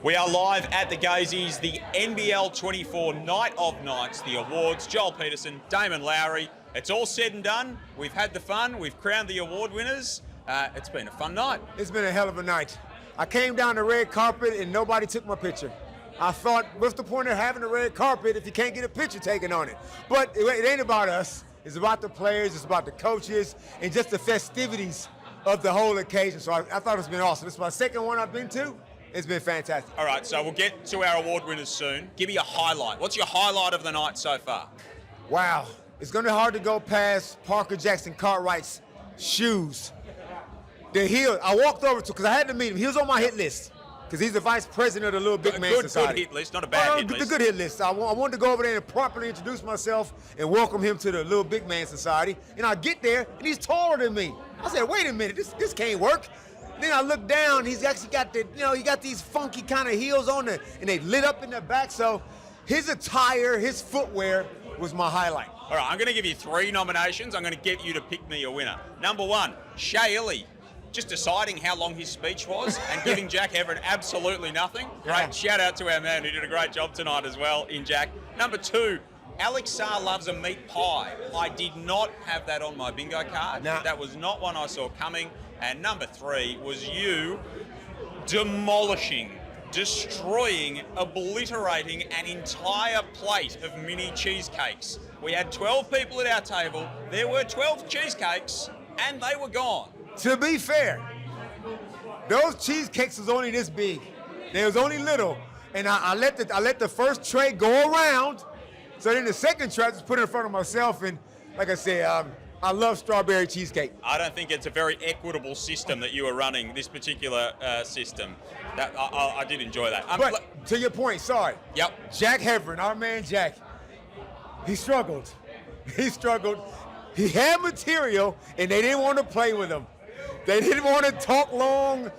We are live at the Gazies, the NBL 24 Night of Nights, the awards. Joel Peterson, Damon Lowery. It's all said and done. We've had the fun. We've crowned the award winners. It's been a fun night. It's been a hell of a night. I came down the red carpet and nobody took my picture. I thought, what's the point of having a red carpet if you can't get a picture taken on it? But it ain't about us. It's about the players. It's about the coaches and just the festivities of the whole occasion. So I thought it's been awesome. This is my second one I've been to. It's been fantastic. All right, so we'll get to our award winners soon. Give me a highlight. What's your highlight of the night so far? Wow. It's going to be hard to go past Parker Jackson Cartwright's shoes. The heel, I walked over to, because I had to meet him. He was on my hit list, because he's the vice president of the Little Big Man Society. Good hit list, not a bad hit list. The good hit list. I wanted to go over there and properly introduce myself and welcome him to the Little Big Man Society. And I get there, and he's taller than me. I said, wait a minute, this can't work. Then I look down, he's actually got he got these funky kind of heels on there, and they lit up in the back. So his attire, his footwear was my highlight. All right, I'm going to give you 3 nominations. I'm going to get you to pick me a winner. Number 1, Shea Illy, just deciding how long his speech was and giving Jack Everett absolutely nothing. Great. Yeah. Shout out to our man who did a great job tonight as well in Jack. Number 2, Alex Sarr loves a meat pie. I did not have that on my bingo card. Nah. That was not one I saw coming. And number 3 was you demolishing, destroying, obliterating an entire plate of mini cheesecakes. We had 12 people at our table. There were 12 cheesecakes, and they were gone. To be fair, those cheesecakes was only this big. They was only little, and I let the first tray go around. So then the second tray I just put it in front of myself, and like I said, I love strawberry cheesecake. I don't think it's a very equitable system that you are running, this particular system. I did enjoy that. But to your point, sorry. Yep. Jack Everett, our man Jack, he struggled. He struggled. He had material, and they didn't want to play with him. They didn't want to talk long.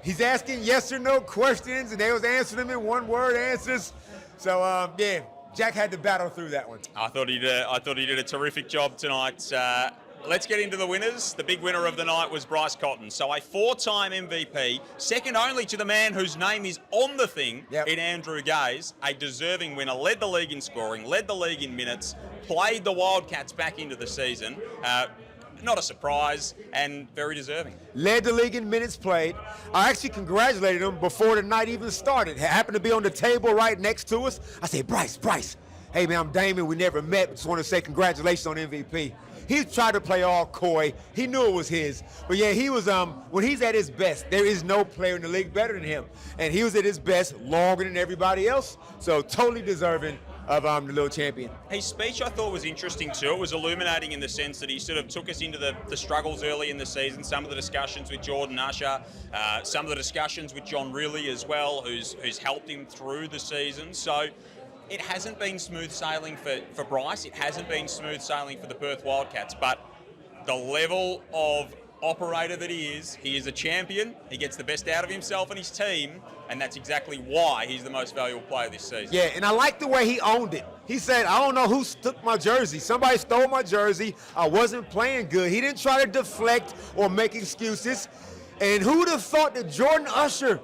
He's asking yes or no questions, and they was answering them in one-word answers. So, yeah. Jack had to battle through that one. I thought he did a terrific job tonight. Let's get into the winners. The big winner of the night was Bryce Cotton. So a 4-time MVP, second only to the man whose name is on the thing in Andrew Gaze, a deserving winner, led the league in scoring, led the league in minutes, played the Wildcats back into the season. Not a surprise, and very deserving. Led the league in minutes played. I actually congratulated him before the night even started. It happened to be on the table right next to us. I said, Bryce, hey man, I'm Damon. We never met, but just want to say congratulations on MVP. He tried to play all coy. He knew it was his. But yeah, he was, when he's at his best, there is no player in the league better than him. And he was at his best longer than everybody else, so totally deserving of the little champion. His speech I thought was interesting too. It was illuminating in the sense that he sort of took us into the struggles early in the season, some of the discussions with Jordan Usher, some of the discussions with John Riley as well, who's helped him through the season. So it hasn't been smooth sailing for Bryce. It hasn't been smooth sailing for the Perth Wildcats, but the level of operator that he is a champion. He gets the best out of himself and his team, and that's exactly why he's the most valuable player this season. Yeah, and I like the way he owned it. He said, I don't know who took my jersey. Somebody stole my jersey. I wasn't playing good. He didn't try to deflect or make excuses. And who would have thought that Jordan Usher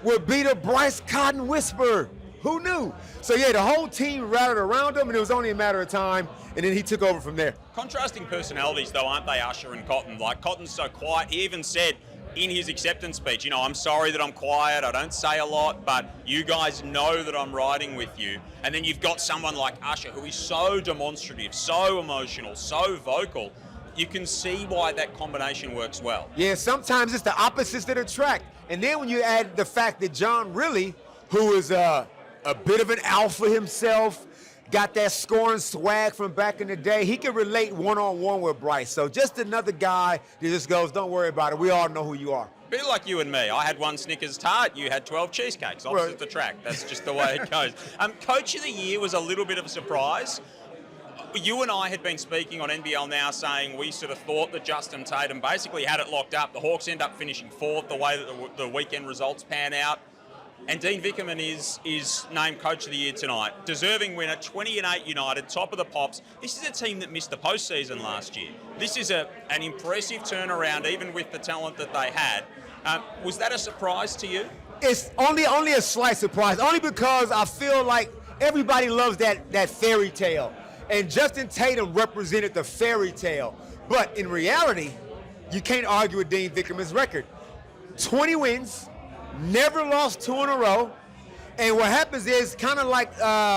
would be the Bryce Cotton whisperer? Who knew? So yeah, the whole team rallied around him, and it was only a matter of time, and then he took over from there. Contrasting personalities, though, aren't they, Usher and Cotton? Like, Cotton's so quiet. He even said in his acceptance speech, I'm sorry that I'm quiet, I don't say a lot, but you guys know that I'm riding with you. And then you've got someone like Usher who is so demonstrative, so emotional, so vocal. You can see why that combination works well. Yeah, sometimes it's the opposites that attract. And then when you add the fact that John Riley, who is a bit of an alpha himself, got that scoring swag from back in the day, he can relate one-on-one with Bryce. So just another guy that just goes, don't worry about it, we all know who you are. Bit like you and me. I had 1 Snickers tart, you had 12 cheesecakes opposite the track. That's just the way it goes. Coach of the Year was a little bit of a surprise. You and I had been speaking on NBL Now saying we sort of thought that Justin Tatum basically had it locked up. The Hawks end up finishing 4th the way that the weekend results pan out. And Dean Vickerman is named Coach of the Year tonight. Deserving winner, 20-8 United, top of the Pops. This is a team that missed the postseason last year. This is an impressive turnaround, even with the talent that they had. Was that a surprise to you? It's only a slight surprise, only because I feel like everybody loves that fairy tale. And Justin Tatum represented the fairy tale. But in reality, you can't argue with Dean Vickerman's record. 20 wins, never lost 2 in a row. And what happens is kind of like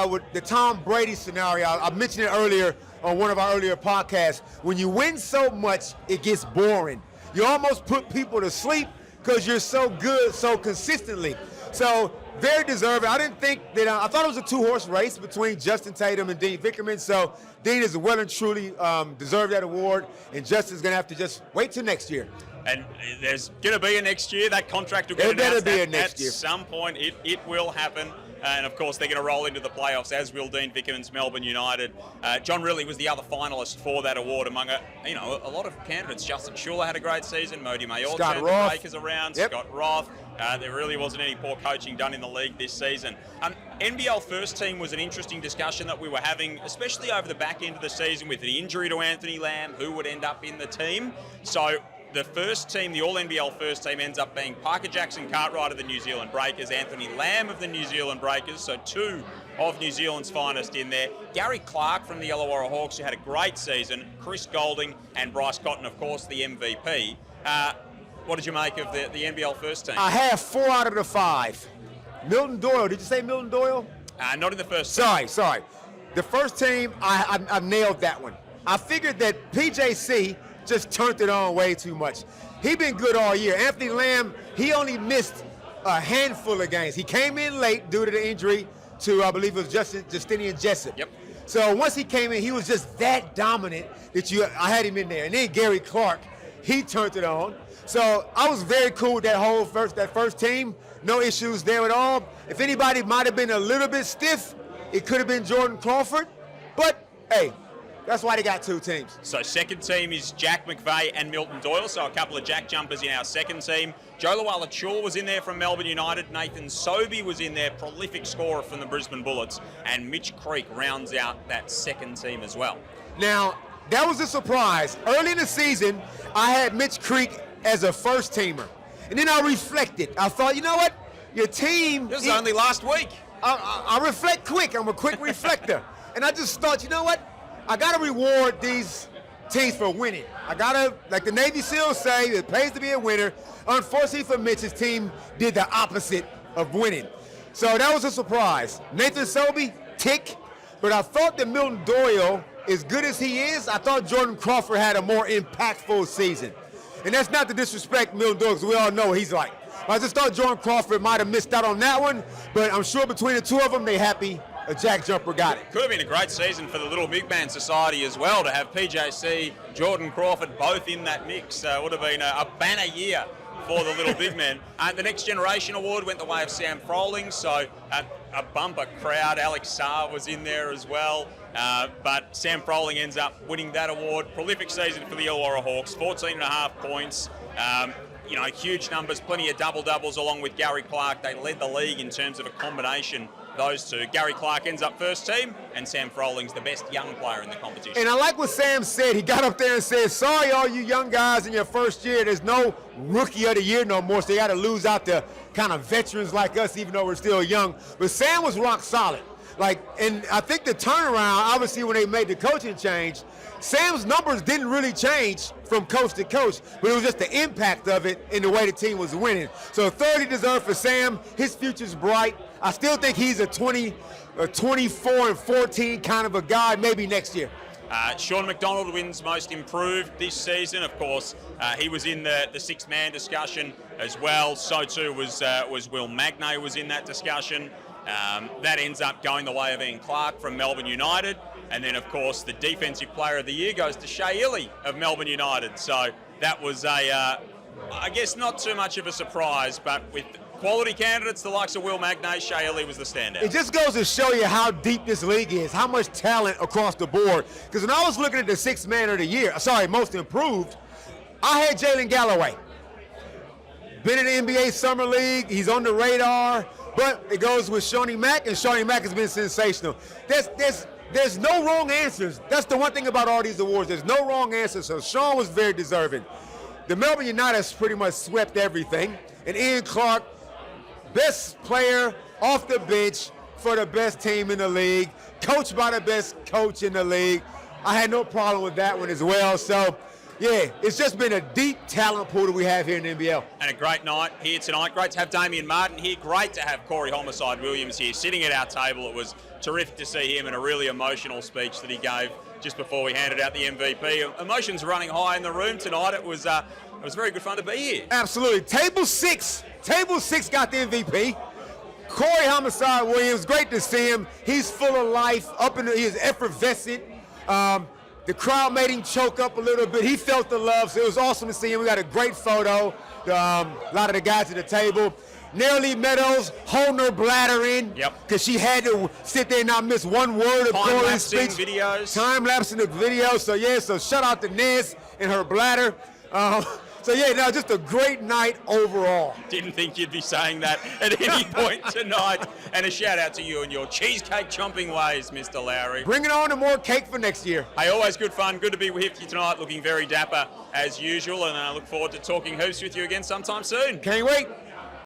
with the Tom Brady scenario. I mentioned it earlier on one of our earlier podcasts. When you win so much, it gets boring. You almost put people to sleep because you're so good so consistently. So very deserving. I didn't think that, I thought it was a 2-horse race between Justin Tatum and Dean Vickerman. So Dean is well and truly deserved that award, and Justin's going to have to just wait till next year. And there's going to be a next year. That contract will get announced at some point. It will happen. And, of course, they're going to roll into the playoffs, as will Dean Vickerman's Melbourne United. John Rillie was the other finalist for that award among a lot of candidates. Justin Schuller had a great season. Modi Mayor turned the Lakers around. Yep. Scott Roth. There really wasn't any poor coaching done in the league this season. NBL first team was an interesting discussion that we were having, especially over the back end of the season with the injury to Anthony Lamb, who would end up in the team. So the first team, the All-NBL first team, ends up being Parker Jackson Cartwright of the New Zealand Breakers, Anthony Lamb of the New Zealand Breakers, so 2 of New Zealand's finest in there. Gary Clark from the Illawarra Hawks, who had a great season, Chris Golding, and Bryce Cotton, of course, the MVP. What did you make of the NBL first team? I have 4 out of the 5. Milton Doyle, did you say Milton Doyle? Not in the first team. Sorry. The first team, I nailed that one. I figured that PJC just turned it on way too much. He been good all year. Anthony Lamb, he only missed a handful of games. He came in late due to the injury to, I believe it was Justinian Jessup. Yep. So once he came in, he was just that dominant that I had him in there. And then Gary Clark, he turned it on. So I was very cool with that first team. No issues there at all. If anybody might have been a little bit stiff, it could have been Jordan Crawford. But, hey, that's why they got 2 teams. So second team is Jack McVeigh and Milton Doyle, so a couple of Jack jumpers in our second team. Joe Luala-Chua was in there from Melbourne United. Nathan Sobey was in there, prolific scorer from the Brisbane Bullets. And Mitch Creek rounds out that second team as well. Now, that was a surprise. Early in the season, I had Mitch Creek as a first teamer. And then I reflected. I thought, you know what? Your team... This was only last week. I reflect quick. I'm a quick reflector. And I just thought, you know what? I got to reward these teams for winning. I got to, like the Navy SEALs say, it pays to be a winner. Unfortunately for Mitch, his team did the opposite of winning. So that was a surprise. Nathan Sobey, tick. But I thought that Milton Doyle, as good as he is, I thought Jordan Crawford had a more impactful season. And that's not to disrespect Milton Doyle, because we all know what he's like. I just thought Jordan Crawford might have missed out on that one, but I'm sure between the 2 of them, they're happy a Jack jumper got it. Could have been a great season for the Little Big Man Society as well, to have PJC, Jordan Crawford both in that mix. Would have been a banner year for the Little Big Men. The Next Generation Award went the way of Sam Froling, so a bumper crowd. Alex Saar was in there as well. But Sam Froling ends up winning that award. Prolific season for the Illawarra Hawks, 14.5 points. Huge numbers, plenty of double-doubles along with Gary Clark. They led the league in terms of a combination, those 2. Gary Clark ends up first team, and Sam Froling's the best young player in the competition. And I like what Sam said. He got up there and said, sorry, all you young guys in your first year, there's no rookie of the year no more, so you got to lose out to kind of veterans like us, even though we're still young. But Sam was rock solid. And I think the turnaround, obviously when they made the coaching change, Sam's numbers didn't really change from coach to coach, but it was just the impact of it in the way the team was winning. So thoroughly deserved for Sam. His future's bright. I still think he's a 24 and 14 kind of a guy, maybe next year. Sean McDonald wins Most Improved this season. Of course, he was in the 6-man discussion as well. So too was Will Magnay was in that discussion. That ends up going the way of Ian Clark from Melbourne United. And then, of course, the Defensive Player of the Year goes to Shea Ili of Melbourne United. So that was I guess not too much of a surprise, but with quality candidates, the likes of Will Magnay, Shea Ili was the standout. It just goes to show you how deep this league is, how much talent across the board. Because when I was looking at the 6-man of the year, Most Improved, I had Jalen Galloway. Been in the NBA Summer League, he's on the radar, but it goes with Shawnee Mack, and Shawnee Mack has been sensational. There's no wrong answers. That's the one thing about all these awards. There's no wrong answers, so Sean was very deserving. The Melbourne United has pretty much swept everything, and Ian Clark best player off the bench for the best team in the league, coached by the best coach in the league. I had no problem with that one as well. So, yeah, it's just been a deep talent pool that we have here in the NBL. And a great night here tonight. Great to have Damian Martin here. Great to have Corey Homicide Williams here sitting at our table. It was terrific to see him in a really emotional speech that he gave just before we handed out the MVP. Emotions running high in the room tonight. It was very good fun to be here. Absolutely. Table six got the MVP. Corey Homicide Williams, great to see him. He's full of life. He is effervescent. The crowd made him choke up a little bit. He felt the love, so it was awesome to see him. We got a great photo. A lot of the guys at the table. Nearly Meadows holding her bladder in. Yep. Because she had to sit there and not miss one word of Corey's speech. Time-lapsing the videos. So shout out to Nez and her bladder. Just a great night overall. Didn't think you'd be saying that at any point tonight. And a shout out to you and your cheesecake chomping ways, Mr. Lowery. Bringing on to more cake for next year. Hey, always good fun. Good to be with you tonight. Looking very dapper as usual. And I look forward to talking hoops with you again sometime soon. Can't wait.